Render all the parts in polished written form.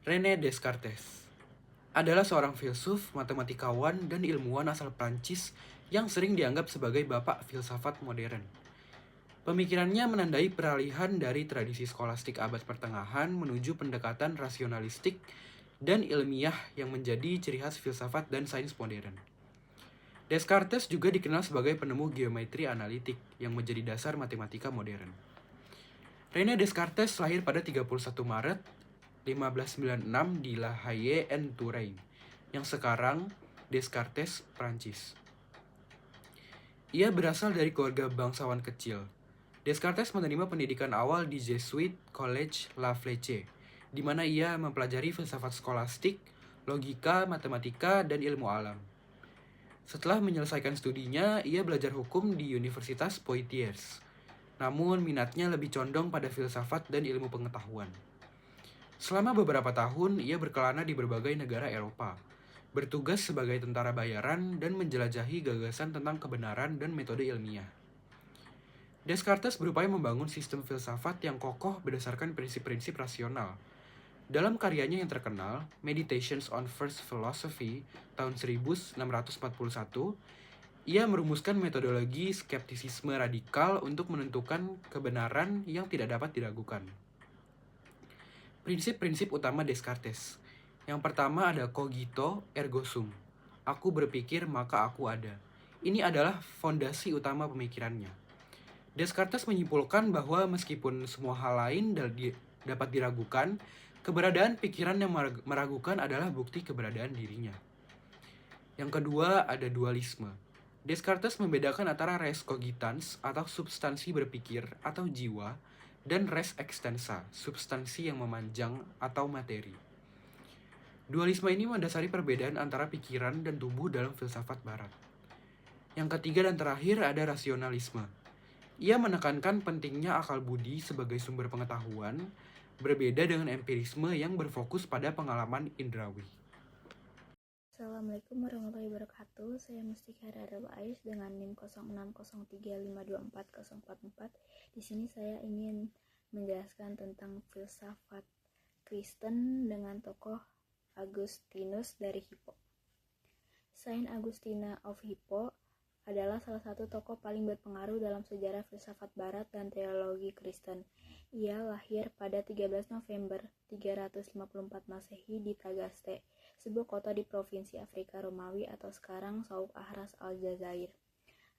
René Descartes adalah seorang filsuf, matematikawan, dan ilmuwan asal Prancis yang sering dianggap sebagai bapak filsafat modern. Pemikirannya menandai peralihan dari tradisi skolastik abad pertengahan menuju pendekatan rasionalistik dan ilmiah yang menjadi ciri khas filsafat dan sains modern. Descartes juga dikenal sebagai penemu geometri analitik yang menjadi dasar matematika modern. René Descartes lahir pada 31 Maret 1596 di La Haye-en-Touraine, yang sekarang Descartes, Prancis. Ia berasal dari keluarga bangsawan kecil. Descartes menerima pendidikan awal di Jesuit College La Fleche, di mana ia mempelajari filsafat skolastik, logika, matematika, dan ilmu alam. Setelah menyelesaikan studinya, ia belajar hukum di Universitas Poitiers. Namun, minatnya lebih condong pada filsafat dan ilmu pengetahuan. Selama beberapa tahun, ia berkelana di berbagai negara Eropa, bertugas sebagai tentara bayaran dan menjelajahi gagasan tentang kebenaran dan metode ilmiah. Descartes berupaya membangun sistem filsafat yang kokoh berdasarkan prinsip-prinsip rasional. Dalam karyanya yang terkenal, Meditations on First Philosophy tahun 1641, ia merumuskan metodologi skeptisisme radikal untuk menentukan kebenaran yang tidak dapat diragukan. Prinsip-prinsip utama Descartes. Yang pertama ada cogito ergo sum. Aku berpikir maka aku ada. Ini adalah fondasi utama pemikirannya. Descartes menyimpulkan bahwa meskipun semua hal lain dapat diragukan, keberadaan pikiran yang meragukan adalah bukti keberadaan dirinya. Yang kedua ada dualisme. Descartes membedakan antara res cogitans atau substansi berpikir atau jiwa dan res extensa, substansi yang memanjang atau materi. Dualisme ini mendasari perbedaan antara pikiran dan tubuh dalam filsafat barat. Yang ketiga dan terakhir ada rasionalisme. Ia menekankan pentingnya akal budi sebagai sumber pengetahuan, berbeda dengan empirisme yang berfokus pada pengalaman indrawi. Assalamualaikum warahmatullahi wabarakatuh. Saya Mustika Rara Ais dengan NIM 0603524044. Di sini saya ingin menjelaskan tentang filsafat Kristen dengan tokoh Augustinus dari Hippo. Saint Augustine of Hippo adalah salah satu tokoh paling berpengaruh dalam sejarah filsafat barat dan teologi Kristen. Ia lahir pada 13 November 354 Masehi di Tagaste, sebuah kota di provinsi Afrika Romawi atau sekarang Souk Ahras Aljazair.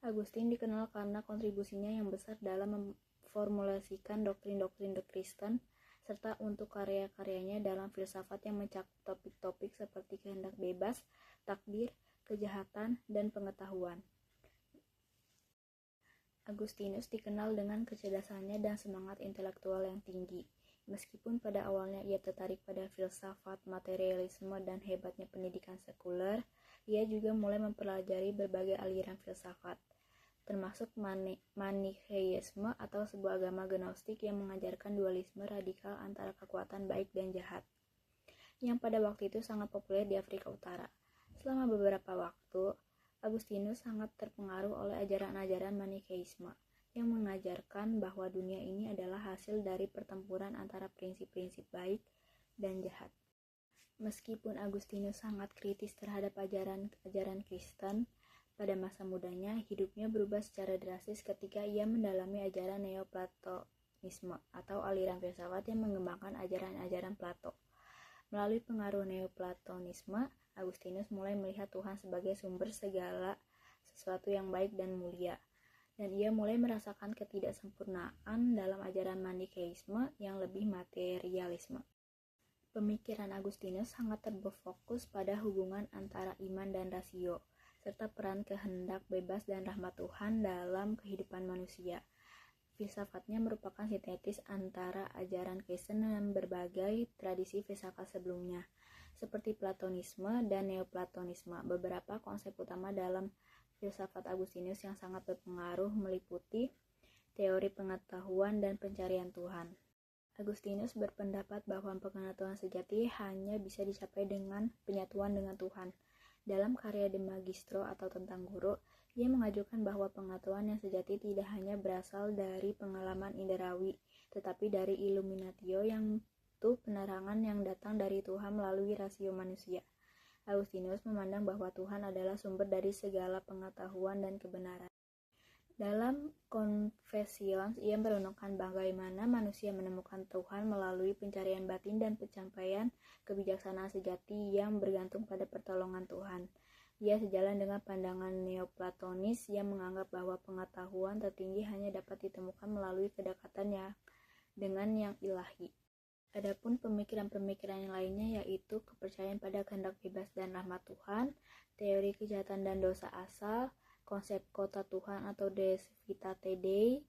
Agustin dikenal karena kontribusinya yang besar dalam memformulasikan doktrin-doktrin Kristen, serta untuk karya-karyanya dalam filsafat yang mencakup topik-topik seperti kehendak bebas, takdir, kejahatan, dan pengetahuan. Agustinus dikenal dengan kecerdasannya dan semangat intelektual yang tinggi. Meskipun pada awalnya ia tertarik pada filsafat, materialisme, dan hebatnya pendidikan sekuler, ia juga mulai mempelajari berbagai aliran filsafat, termasuk Manicheisme atau sebuah agama gnostik yang mengajarkan dualisme radikal antara kekuatan baik dan jahat, yang pada waktu itu sangat populer di Afrika Utara. Selama beberapa waktu, Agustinus sangat terpengaruh oleh ajaran-ajaran Manicheisme yang mengajarkan bahwa dunia ini adalah hasil dari pertempuran antara prinsip-prinsip baik dan jahat. Meskipun Agustinus sangat kritis terhadap ajaran Kristen, pada masa mudanya hidupnya berubah secara drastis ketika ia mendalami ajaran Neoplatonisme atau aliran filsafat yang mengembangkan ajaran-ajaran Plato. Melalui pengaruh Neoplatonisme, Agustinus mulai melihat Tuhan sebagai sumber segala sesuatu yang baik dan mulia, dan ia mulai merasakan ketidaksempurnaan dalam ajaran Manicheisme yang lebih materialisme. Pemikiran Agustinus sangat berfokus pada hubungan antara iman dan rasio, serta peran kehendak bebas dan rahmat Tuhan dalam kehidupan manusia. Filsafatnya merupakan sintetis antara ajaran Kristen dan berbagai tradisi filsafat sebelumnya, seperti Platonisme dan Neoplatonisme. Beberapa konsep utama dalam filsafat Agustinus yang sangat berpengaruh meliputi teori pengetahuan dan pencarian Tuhan. Agustinus berpendapat bahwa pengetahuan sejati hanya bisa dicapai dengan penyatuan dengan Tuhan. Dalam karya De Magistro atau tentang guru, ia mengajukan bahwa pengetahuan yang sejati tidak hanya berasal dari pengalaman inderawi, tetapi dari illuminatio yang yaitu penerangan yang datang dari Tuhan melalui rasio manusia. Agustinus memandang bahwa Tuhan adalah sumber dari segala pengetahuan dan kebenaran. Dalam Confessions, ia merenungkan bagaimana manusia menemukan Tuhan melalui pencarian batin dan pencapaian kebijaksanaan sejati yang bergantung pada pertolongan Tuhan. Ia sejalan dengan pandangan Neoplatonis yang menganggap bahwa pengetahuan tertinggi hanya dapat ditemukan melalui kedekatan dengan yang ilahi. Adapun pemikiran-pemikiran yang lainnya yaitu kepercayaan pada kehendak bebas dan rahmat Tuhan, teori kejahatan dan dosa asal, konsep kota Tuhan atau Deus Vitae Dei,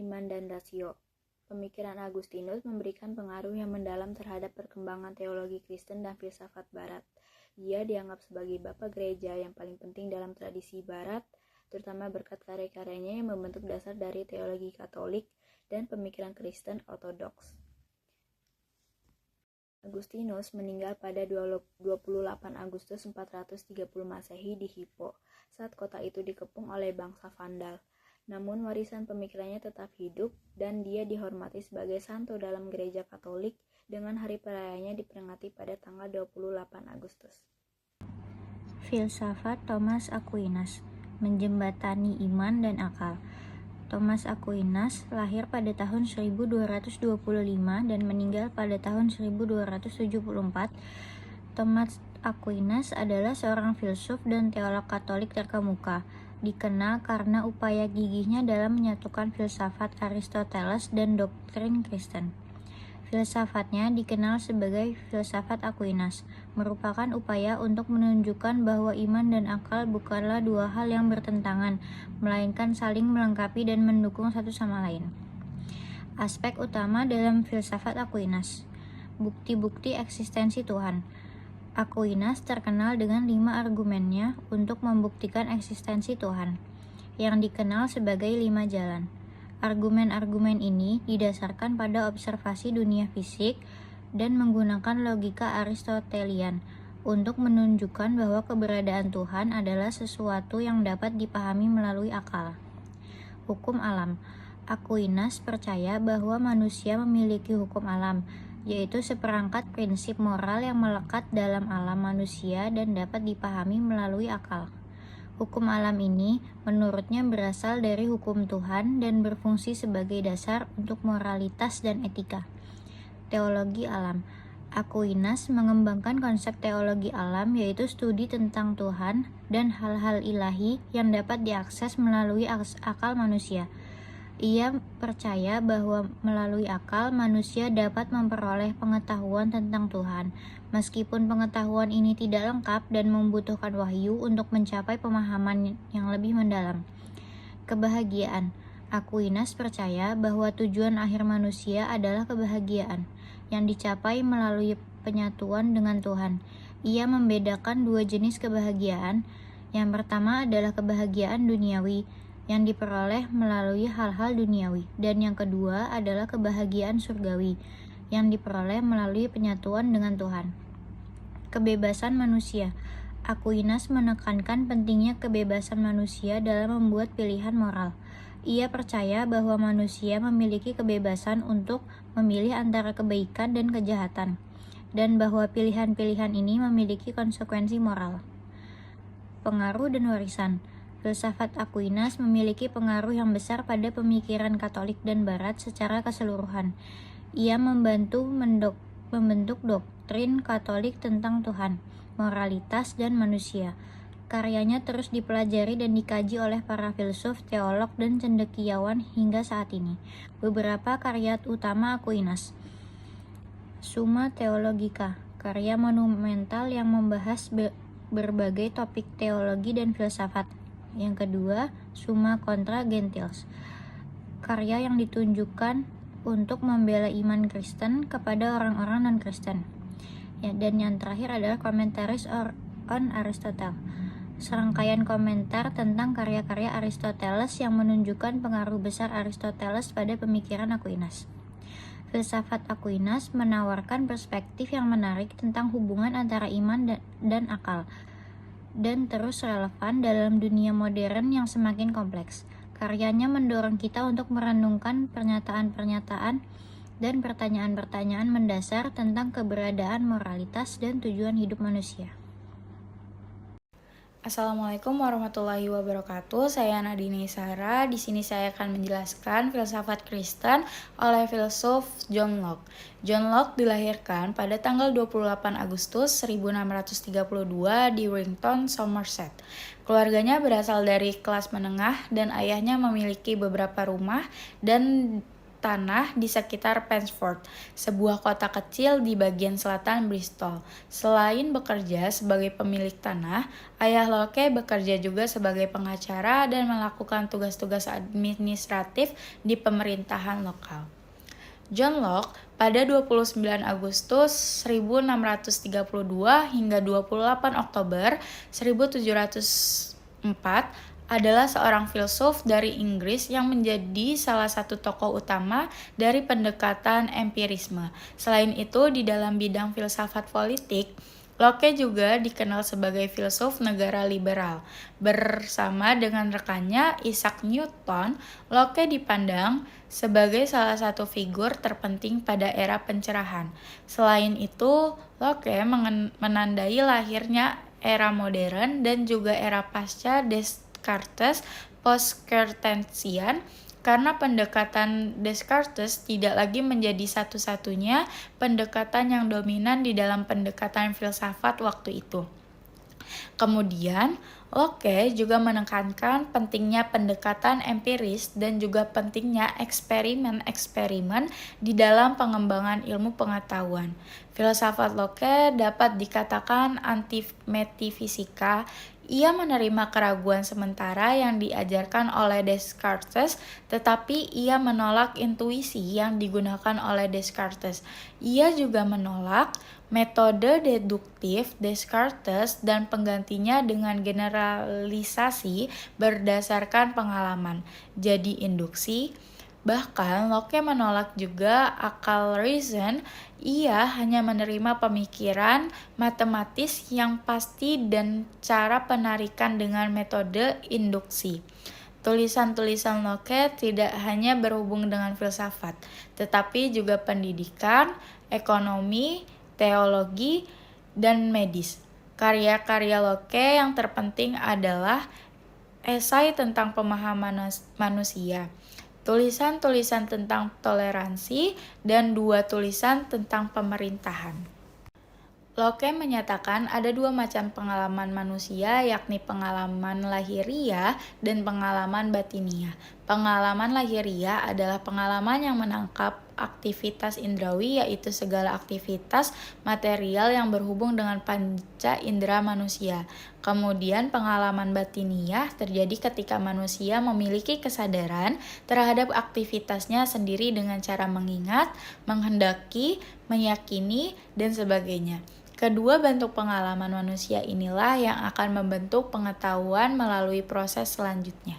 iman dan rasio. Pemikiran Agustinus memberikan pengaruh yang mendalam terhadap perkembangan teologi Kristen dan filsafat Barat. Ia dianggap sebagai bapak gereja yang paling penting dalam tradisi Barat, terutama berkat karya-karyanya yang membentuk dasar dari teologi Katolik dan pemikiran Kristen Ortodoks. Agustinus meninggal pada 28 Agustus 430 Masehi di Hippo, saat kota itu dikepung oleh bangsa Vandal. Namun warisan pemikirannya tetap hidup dan dia dihormati sebagai santo dalam gereja Katolik dengan hari perayaannya diperingati pada tanggal 28 Agustus. Filsafat Thomas Aquinas, menjembatani iman dan akal. Thomas Aquinas lahir pada tahun 1225 dan meninggal pada tahun 1274. Thomas Aquinas adalah seorang filsuf dan teolog Katolik terkemuka, dikenal karena upaya gigihnya dalam menyatukan filsafat Aristoteles dan doktrin Kristen. Filsafatnya dikenal sebagai filsafat Aquinas, merupakan upaya untuk menunjukkan bahwa iman dan akal bukanlah dua hal yang bertentangan, melainkan saling melengkapi dan mendukung satu sama lain. Aspek utama dalam filsafat Aquinas: bukti-bukti eksistensi Tuhan. Aquinas terkenal dengan 5 argumennya untuk membuktikan eksistensi Tuhan, yang dikenal sebagai 5 jalan. Argumen-argumen ini didasarkan pada observasi dunia fisik dan menggunakan logika Aristotelian untuk menunjukkan bahwa keberadaan Tuhan adalah sesuatu yang dapat dipahami melalui akal. Hukum alam. Aquinas percaya bahwa manusia memiliki hukum alam, yaitu seperangkat prinsip moral yang melekat dalam alam manusia dan dapat dipahami melalui akal. Hukum alam ini menurutnya berasal dari hukum Tuhan dan berfungsi sebagai dasar untuk moralitas dan etika. Teologi alam. Aquinas mengembangkan konsep teologi alam, yaitu studi tentang Tuhan dan hal-hal ilahi yang dapat diakses melalui akal manusia. Ia percaya bahwa melalui akal manusia dapat memperoleh pengetahuan tentang Tuhan, meskipun pengetahuan ini tidak lengkap dan membutuhkan wahyu untuk mencapai pemahaman yang lebih mendalam. Kebahagiaan. Aquinas percaya bahwa tujuan akhir manusia adalah kebahagiaan, yang dicapai melalui penyatuan dengan Tuhan. Ia membedakan 2 jenis kebahagiaan. Yang pertama adalah kebahagiaan duniawi, yang diperoleh melalui hal-hal duniawi, dan yang kedua adalah kebahagiaan surgawi, yang diperoleh melalui penyatuan dengan Tuhan. Kebebasan manusia. Aquinas menekankan pentingnya kebebasan manusia dalam membuat pilihan moral. Ia percaya bahwa manusia memiliki kebebasan untuk memilih antara kebaikan dan kejahatan, dan bahwa pilihan-pilihan ini memiliki konsekuensi moral. Pengaruh dan warisan. Filsafat Aquinas memiliki pengaruh yang besar pada pemikiran Katolik dan Barat secara keseluruhan. Ia membantu membentuk doktrin Katolik tentang Tuhan, moralitas, dan manusia. Karyanya terus dipelajari dan dikaji oleh para filsuf, teolog, dan cendekiawan hingga saat ini. Beberapa karya utama Aquinas. Summa Theologica, karya monumental yang membahas berbagai topik teologi dan filsafat. Yang kedua, Summa Contra Gentiles, karya yang ditunjukkan untuk membela iman Kristen kepada orang-orang non-Kristen. Dan yang terakhir adalah Commentaries on Aristotle, serangkaian komentar tentang karya-karya Aristoteles yang menunjukkan pengaruh besar Aristoteles pada pemikiran Aquinas. Filsafat Aquinas menawarkan perspektif yang menarik tentang hubungan antara iman dan akal, dan terus relevan dalam dunia modern yang semakin kompleks. Karyanya mendorong kita untuk merenungkan pernyataan-pernyataan dan pertanyaan-pertanyaan mendasar tentang keberadaan moralitas dan tujuan hidup manusia. Assalamualaikum warahmatullahi wabarakatuh. Saya Nadine Sara. Di sini saya akan menjelaskan filsafat Kristen oleh filsuf John Locke. John Locke dilahirkan pada tanggal 28 Agustus 1632 di Warrington, Somerset. Keluarganya berasal dari kelas menengah dan ayahnya memiliki beberapa rumah dan tanah di sekitar Pensford, sebuah kota kecil di bagian selatan Bristol. Selain bekerja sebagai pemilik tanah, ayah Locke bekerja juga sebagai pengacara dan melakukan tugas-tugas administratif di pemerintahan lokal. John Locke pada 29 Agustus 1632 hingga 28 Oktober 1704 adalah seorang filsuf dari Inggris yang menjadi salah satu tokoh utama dari pendekatan empirisme. Selain itu, di dalam bidang filsafat politik, Locke juga dikenal sebagai filsuf negara liberal. Bersama dengan rekannya Isaac Newton, Locke dipandang sebagai salah satu figur terpenting pada era pencerahan. Selain itu, Locke menandai lahirnya era modern dan juga era pasca Descartes post-Cartesian, karena pendekatan Descartes tidak lagi menjadi satu-satunya pendekatan yang dominan di dalam pendekatan filsafat waktu itu. Kemudian, Locke juga menekankan pentingnya pendekatan empiris dan juga pentingnya eksperimen-eksperimen di dalam pengembangan ilmu pengetahuan. Filsafat Locke dapat dikatakan anti-metafisika. Ia menerima keraguan sementara yang diajarkan oleh Descartes, tetapi ia menolak intuisi yang digunakan oleh Descartes. Ia juga menolak metode deduktif Descartes dan penggantinya dengan generalisasi berdasarkan pengalaman, jadi induksi. Bahkan Locke menolak juga akal reason. Ia hanya menerima pemikiran matematis yang pasti dan cara penarikan dengan metode induksi. Tulisan-tulisan Locke tidak hanya berhubung dengan filsafat, tetapi juga pendidikan, ekonomi, teologi, dan medis. Karya-karya Locke yang terpenting adalah esai tentang pemahaman manusia, tulisan-tulisan tentang toleransi, dan 2 tulisan tentang pemerintahan. Locke menyatakan ada 2 macam pengalaman manusia, yakni pengalaman lahiriah dan pengalaman batiniah. Pengalaman lahiriah adalah pengalaman yang menangkap aktivitas indrawi, yaitu segala aktivitas material yang berhubung dengan panca indera manusia. Kemudian pengalaman batiniah terjadi ketika manusia memiliki kesadaran terhadap aktivitasnya sendiri dengan cara mengingat, menghendaki, meyakini, dan sebagainya. Kedua bentuk pengalaman manusia inilah yang akan membentuk pengetahuan melalui proses selanjutnya.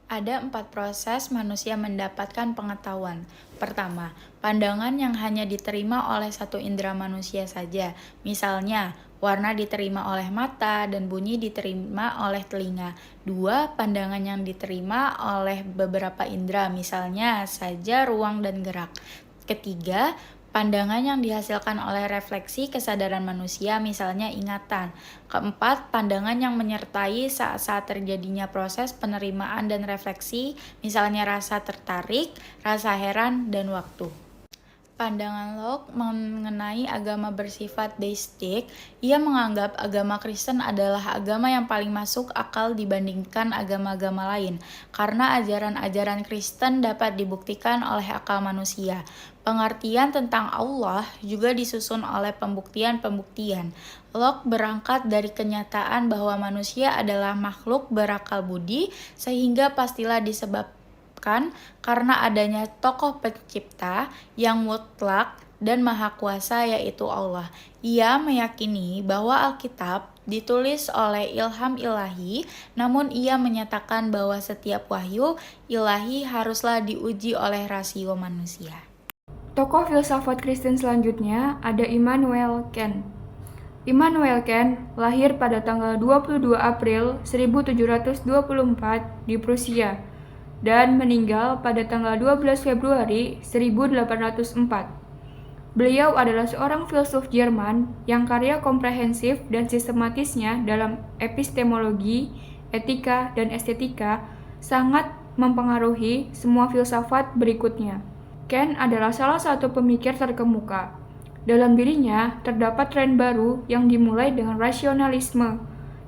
Ada 4 proses manusia mendapatkan pengetahuan. Pertama, pandangan yang hanya diterima oleh satu indera manusia saja. Misalnya, warna diterima oleh mata dan bunyi diterima oleh telinga. 2, pandangan yang diterima oleh beberapa indera, misalnya saja ruang dan gerak. Ketiga, pandangan yang dihasilkan oleh refleksi kesadaran manusia, misalnya ingatan. Keempat, pandangan yang menyertai saat-saat terjadinya proses penerimaan dan refleksi, misalnya rasa tertarik, rasa heran, dan waktu. Pandangan Locke mengenai agama bersifat deistik. Ia menganggap agama Kristen adalah agama yang paling masuk akal dibandingkan agama-agama lain, karena ajaran-ajaran Kristen dapat dibuktikan oleh akal manusia. Pengertian tentang Allah juga disusun oleh pembuktian-pembuktian. Locke berangkat dari kenyataan bahwa manusia adalah makhluk berakal budi, sehingga pastilah disebabkan karena adanya tokoh pencipta yang mutlak dan maha kuasa, yaitu Allah. Ia meyakini bahwa Alkitab ditulis oleh ilham ilahi, namun ia menyatakan bahwa setiap wahyu ilahi haruslah diuji oleh rasio manusia. Tokoh filsafat Kristen selanjutnya ada Immanuel Kant. Immanuel Kant lahir pada tanggal 22 April 1724 di Prusia. dan meninggal pada tanggal 12 Februari 1804. Beliau adalah seorang filsuf Jerman yang karya komprehensif dan sistematisnya dalam epistemologi, etika, dan estetika sangat mempengaruhi semua filsafat berikutnya. Kant adalah salah satu pemikir terkemuka. Dalam dirinya terdapat tren baru yang dimulai dengan rasionalisme,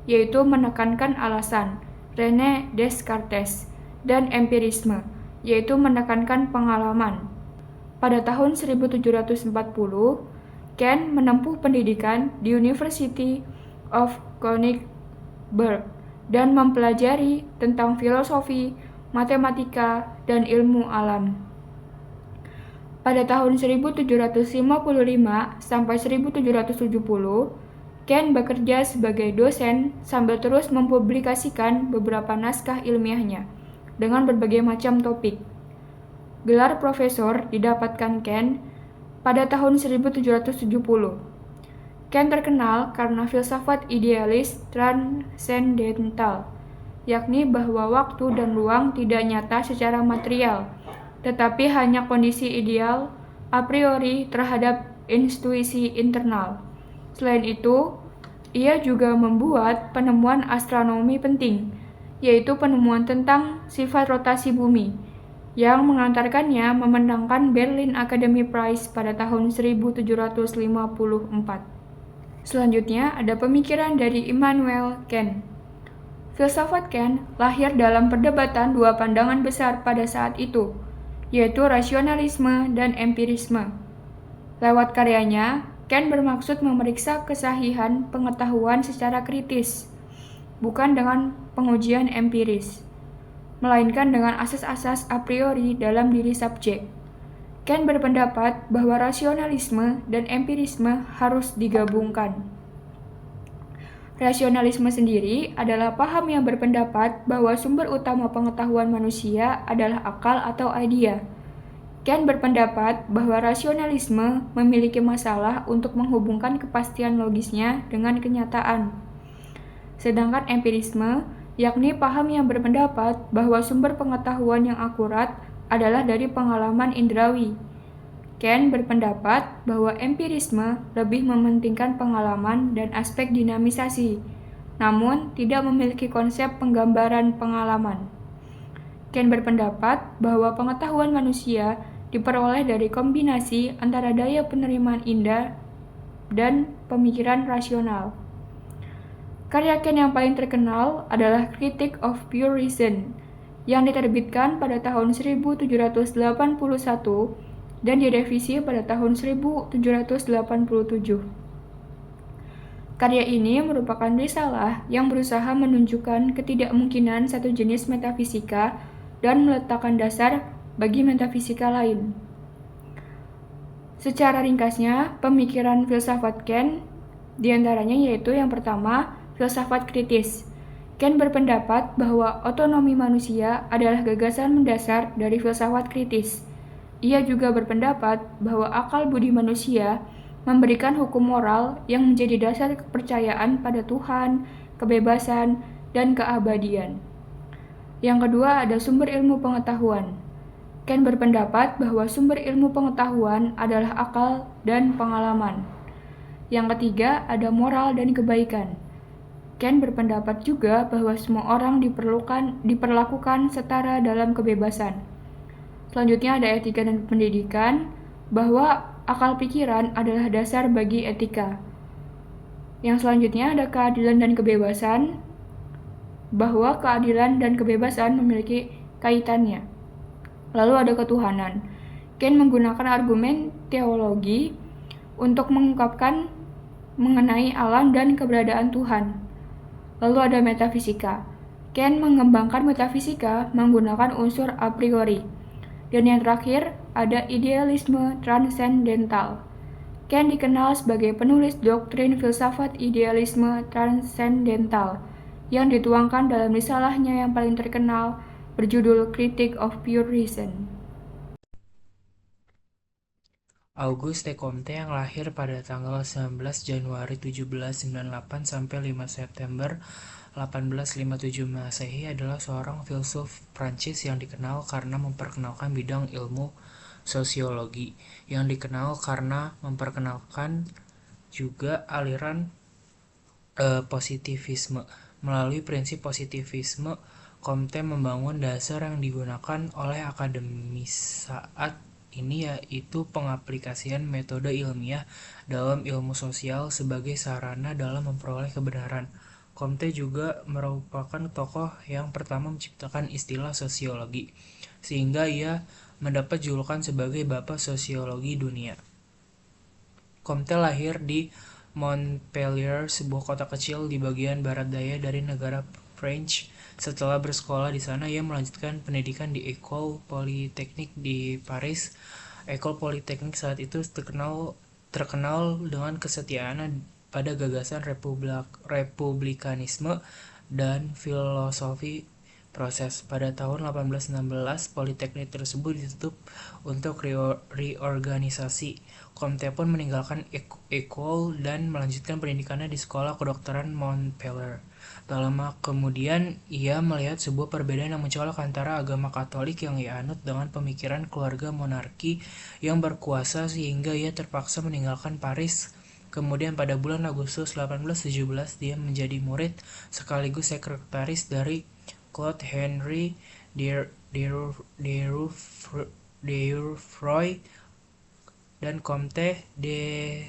yaitu menekankan alasan, René Descartes, dan empirisme, yaitu menekankan pengalaman. Pada tahun 1740, Kant menempuh pendidikan di University of Königsberg dan mempelajari tentang filosofi, matematika, dan ilmu alam. Pada tahun 1755 sampai 1770, Kant bekerja sebagai dosen sambil terus mempublikasikan beberapa naskah ilmiahnya dengan berbagai macam topik. Gelar profesor didapatkan Kant pada tahun 1770. Kant terkenal karena filsafat idealis transendental, yakni bahwa waktu dan ruang tidak nyata secara material, tetapi hanya kondisi ideal a priori terhadap intuisi internal. Selain itu, ia juga membuat penemuan astronomi penting, yaitu penemuan tentang sifat rotasi bumi, yang mengantarkannya memenangkan Berlin Academy Prize pada tahun 1754. Selanjutnya ada pemikiran dari Immanuel Kant. Filsafat Kant lahir dalam perdebatan dua pandangan besar pada saat itu, yaitu rasionalisme dan empirisme. Lewat karyanya, Kant bermaksud memeriksa kesahihan pengetahuan secara kritis, bukan dengan pengujian empiris, melainkan dengan asas-asas a priori dalam diri subjek. Kant berpendapat bahwa rasionalisme dan empirisme harus digabungkan. Rasionalisme sendiri adalah paham yang berpendapat bahwa sumber utama pengetahuan manusia adalah akal atau idea. Kant berpendapat bahwa rasionalisme memiliki masalah untuk menghubungkan kepastian logisnya dengan kenyataan. Sedangkan empirisme yakni paham yang berpendapat bahwa sumber pengetahuan yang akurat adalah dari pengalaman indrawi. Kant berpendapat bahwa empirisme lebih mementingkan pengalaman dan aspek dinamisasi, namun tidak memiliki konsep penggambaran pengalaman. Kant berpendapat bahwa pengetahuan manusia diperoleh dari kombinasi antara daya penerimaan indah dan pemikiran rasional. Karya Kant yang paling terkenal adalah Critique of Pure Reason, yang diterbitkan pada tahun 1781 dan direvisi pada tahun 1787. Karya ini merupakan risalah yang berusaha menunjukkan ketidakmungkinan satu jenis metafisika dan meletakkan dasar bagi metafisika lain. Secara ringkasnya, pemikiran filsafat Kant diantaranya yaitu yang pertama, filsafat kritis. Kant berpendapat bahwa otonomi manusia adalah gagasan mendasar dari filsafat kritis. Ia juga berpendapat bahwa akal budi manusia memberikan hukum moral yang menjadi dasar kepercayaan pada Tuhan, kebebasan, dan keabadian. Yang kedua ada sumber ilmu pengetahuan. Kant berpendapat bahwa sumber ilmu pengetahuan adalah akal dan pengalaman. Yang ketiga ada moral dan kebaikan. Kant berpendapat juga bahwa semua orang diperlakukan setara dalam kebebasan. Selanjutnya ada etika dan pendidikan, bahwa akal pikiran adalah dasar bagi etika. Yang selanjutnya ada keadilan dan kebebasan, bahwa keadilan dan kebebasan memiliki kaitannya. Lalu ada ketuhanan. Kant menggunakan argumen teologi untuk mengungkapkan mengenai alam dan keberadaan Tuhan. Lalu ada metafisika. Kant mengembangkan metafisika menggunakan unsur a priori. Dan yang terakhir, ada idealisme transendental. Kant dikenal sebagai penulis doktrin filsafat idealisme transendental yang dituangkan dalam risalahnya yang paling terkenal berjudul Critique of Pure Reason. Auguste Comte yang lahir pada tanggal 19 Januari 1798 sampai 5 September 1857 Masehi adalah seorang filsuf Prancis yang dikenal karena memperkenalkan bidang ilmu sosiologi, yang dikenal karena memperkenalkan juga aliran positivisme. Melalui prinsip positivisme, Comte membangun dasar yang digunakan oleh akademis saat ini, yaitu pengaplikasian metode ilmiah dalam ilmu sosial sebagai sarana dalam memperoleh kebenaran. Comte juga merupakan tokoh yang pertama menciptakan istilah sosiologi, sehingga ia mendapat julukan sebagai Bapak Sosiologi Dunia. Comte lahir di Montpellier, sebuah kota kecil di bagian barat daya dari negara French. Setelah bersekolah di sana, ia melanjutkan pendidikan di École Polytechnique di Paris. École Polytechnique saat itu terkenal dengan kesetiaannya pada gagasan republikanisme dan filosofi proses. Pada tahun 1816, Politeknik tersebut ditutup untuk reorganisasi. Comte pun meninggalkan École dan melanjutkan pendidikannya di Sekolah Kedokteran Montpellier. Tak lama kemudian, ia melihat sebuah perbedaan yang mencolok antara agama Katolik yang ia anut dengan pemikiran keluarga monarki yang berkuasa, sehingga ia terpaksa meninggalkan Paris. Kemudian pada bulan Agustus 1817, dia menjadi murid sekaligus sekretaris dari Claude Henry Deroufroy dan Comte de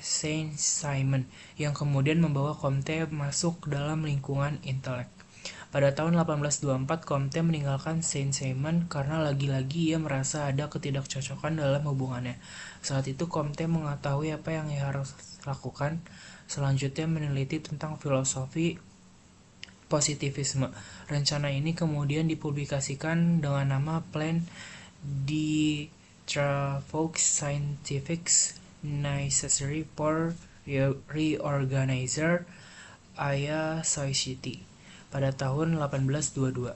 Saint-Simon, yang kemudian membawa Comte masuk dalam lingkungan intelek. Pada tahun 1824, Comte meninggalkan Saint-Simon karena lagi-lagi ia merasa ada ketidakcocokan dalam hubungannya. Saat itu Comte mengetahui apa yang ia harus lakukan. Selanjutnya meneliti tentang filosofi positivisme. Rencana ini kemudian dipublikasikan dengan nama Plan de Travaux Scientifiques Necessary for Reorganizer a Society pada tahun 1822.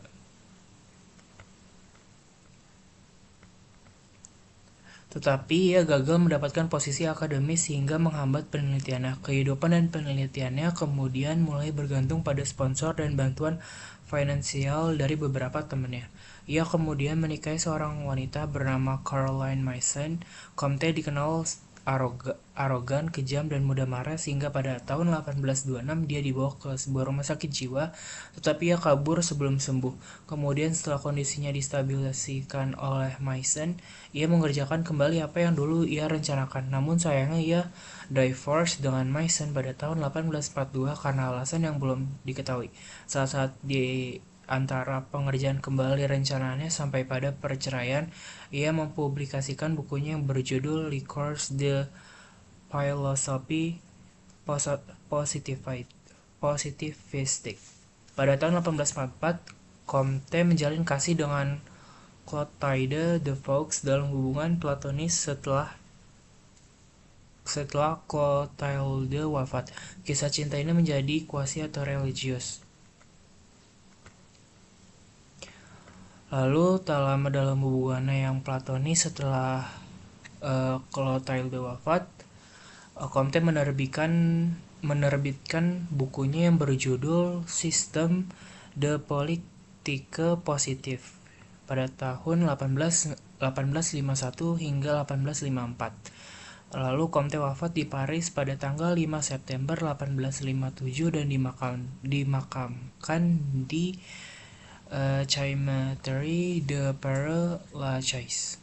Tetapi ia gagal mendapatkan posisi akademis sehingga menghambat penelitiannya. Kehidupan dan penelitiannya kemudian mulai bergantung pada sponsor dan bantuan finansial dari beberapa temannya. Ia kemudian menikahi seorang wanita bernama Caroline Mason. Comte dikenal arogan, kejam, dan mudah marah, sehingga pada tahun 1826 dia dibawa ke sebuah rumah sakit jiwa, tetapi ia kabur sebelum sembuh. Kemudian setelah kondisinya distabilisasikan oleh Mason, ia mengerjakan kembali apa yang dulu ia rencanakan. Namun sayangnya ia divorce dengan Mason pada tahun 1842 karena alasan yang belum diketahui. Saat-saat di antara pengerjaan kembali rencananya sampai pada perceraian, ia mempublikasikan bukunya yang berjudul Liqueurs de Philosophie Positivistique. Pada tahun 1844, Comte menjalin kasih dengan Clotilde de Vaux dalam hubungan platonis setelah Clotilde wafat. Kisah cinta ini menjadi kuasi atau religius. Lalu tak lama dalam hubungannya yang platonis setelah Clotilde wafat, Comte menerbitkan bukunya yang berjudul Système de Politique Positive pada tahun 1851 hingga 1854. Lalu Comte wafat di Paris pada tanggal 5 September 1857 dan dimakamkan di Cimetière de Père Lachaise.